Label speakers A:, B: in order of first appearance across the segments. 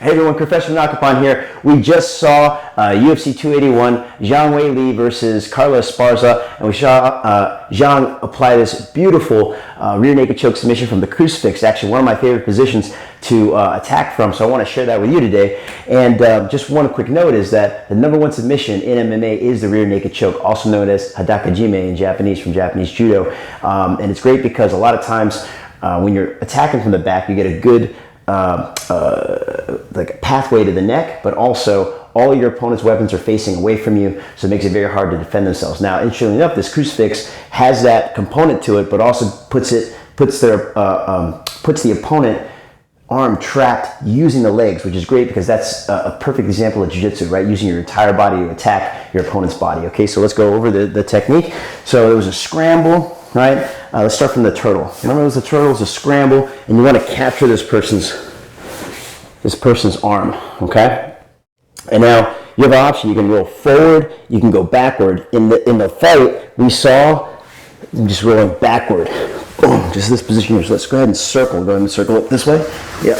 A: Hey everyone, Professor Nakapon here. We just saw UFC 281, Zhang Weili versus Carla Esparza, and we saw Zhang apply this beautiful rear naked choke submission from the Crucifix. Actually, one of my favorite positions to attack from, so I want to share that with you today. And just one quick note is that the #1 submission in MMA is the rear naked choke, also known as Hadaka Jime in Japanese, from Japanese Judo. And it's great because a lot of times when you're attacking from the back, you get a good like a pathway to the neck, but also all your opponent's weapons are facing away from you, so it makes it very hard to defend themselves. Now, interestingly enough, this Crucifix has that component to it, but also puts the opponent arm trapped using the legs, which is great because that's a perfect example of Jiu-Jitsu, right? Using your entire body to attack your opponent's body. Okay, so let's go over the technique. So there was a scramble, right? Let's start from the turtle. Remember, the turtle is a scramble, and you want to capture this person's arm, okay? And now you have an option. You can roll forward, you can go backward. In the fight, we saw I'm just rolling backward. Boom, just this position here. So let's go ahead and circle. Go ahead and circle it this way. Yeah.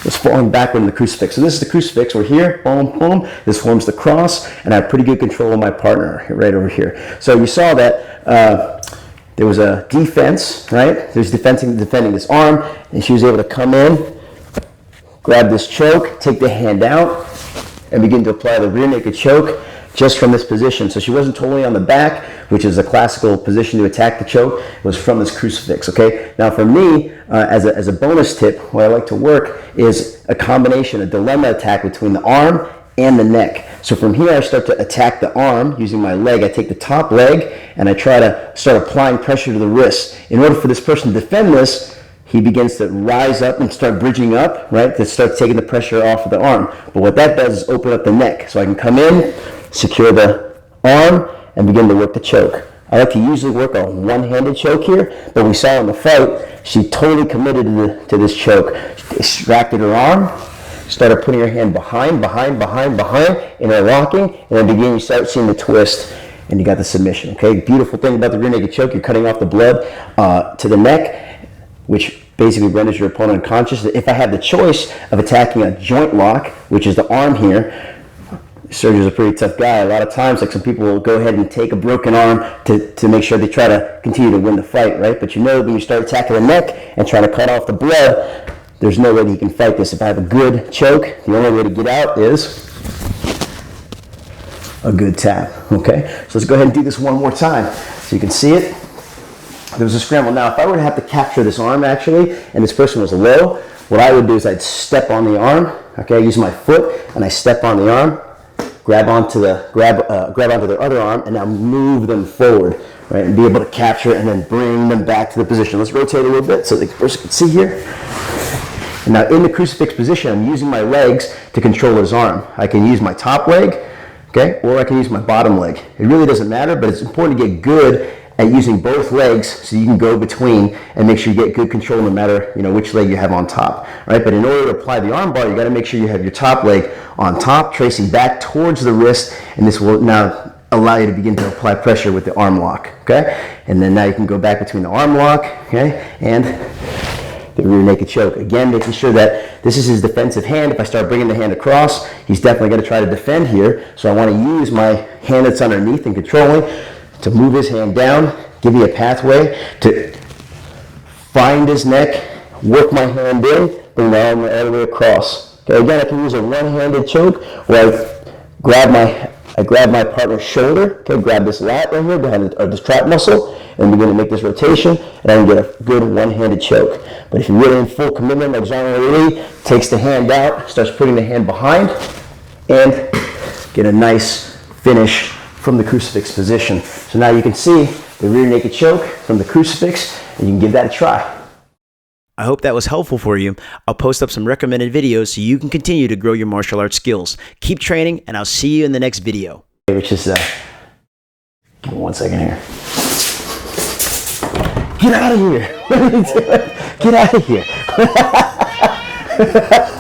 A: It's falling backward in the Crucifix. So this is the Crucifix. We're here. Boom, boom. This forms the cross, and I have pretty good control of my partner right over here. So you saw that there was a defense, right? There's defending this arm, and she was able to come in, grab this choke, take the hand out, and begin to apply the rear naked choke just from this position. So she wasn't totally on the back, which is a classical position to attack the choke. It was from this Crucifix, okay? Now for me, as a bonus tip, what I like to work is a combination, a dilemma attack between the arm and the neck. So from here, I start to attack the arm using my leg. I take the top leg, and I try to start applying pressure to the wrist. In order for this person to defend this, he begins to rise up and start bridging up, right, to start taking the pressure off of the arm. But what that does is open up the neck. So I can come in, secure the arm, and begin to work the choke. I like to usually work a one-handed choke here, but we saw in the fight, she totally committed to this choke. She extracted her arm, started putting her hand behind, interlocking, and then you start seeing the twist, and you got the submission, okay? Beautiful thing about the rear naked choke, you're cutting off the blood to the neck, which basically renders your opponent unconscious. If I have the choice of attacking a joint lock, which is the arm here, Sergio's a pretty tough guy. A lot of times, like, some people will go ahead and take a broken arm to make sure they try to continue to win the fight, right? But you know, when you start attacking the neck and trying to cut off the blood, there's no way that you can fight this. If I have a good choke, the only way to get out is a good tap, okay? So let's go ahead and do this one more time so you can see it. There was a scramble. Now, if I were to have to capture this arm, actually, and this person was low, what I would do is I'd step on the arm, okay? I use my foot, and I step on the arm, grab onto their other arm, and now move them forward, right? And be able to capture and then bring them back to the position. Let's rotate a little bit so the person can see here. And now in the Crucifix position, I'm using my legs to control his arm. I can use my top leg, okay? Or I can use my bottom leg. It really doesn't matter, but it's important to get good at using both legs so you can go between and make sure you get good control no matter, you know, which leg you have on top, right? But in order to apply the arm bar, you got to make sure you have your top leg on top, tracing back towards the wrist, and this will now allow you to begin to apply pressure with the arm lock, okay? And then now you can go back between the arm lock, okay, and the rear naked choke. Again, making sure that this is his defensive hand. If I start bringing the hand across, he's definitely going to try to defend here, so I want to use my hand that's underneath and controlling to move his hand down, give me a pathway to find his neck, work my hand in, bring my arm all the way across. Okay, again, I can use a one-handed choke where I grab my partner's shoulder, okay, grab this lat right here behind this trap muscle, and begin to make this rotation, and I can get a good one-handed choke. But if you're really in full commitment, like Zhang Weili, takes the hand out, starts putting the hand behind, and get a nice finish from the Crucifix position. So now you can see the rear naked choke from the Crucifix, and you can give that a try.
B: I hope that was helpful for you. I'll post up some recommended videos so you can continue to grow your martial arts skills. Keep training, and I'll see you in the next video.
A: Which is, give me 1 second here. Get out of here! What are you doing? Get out of here!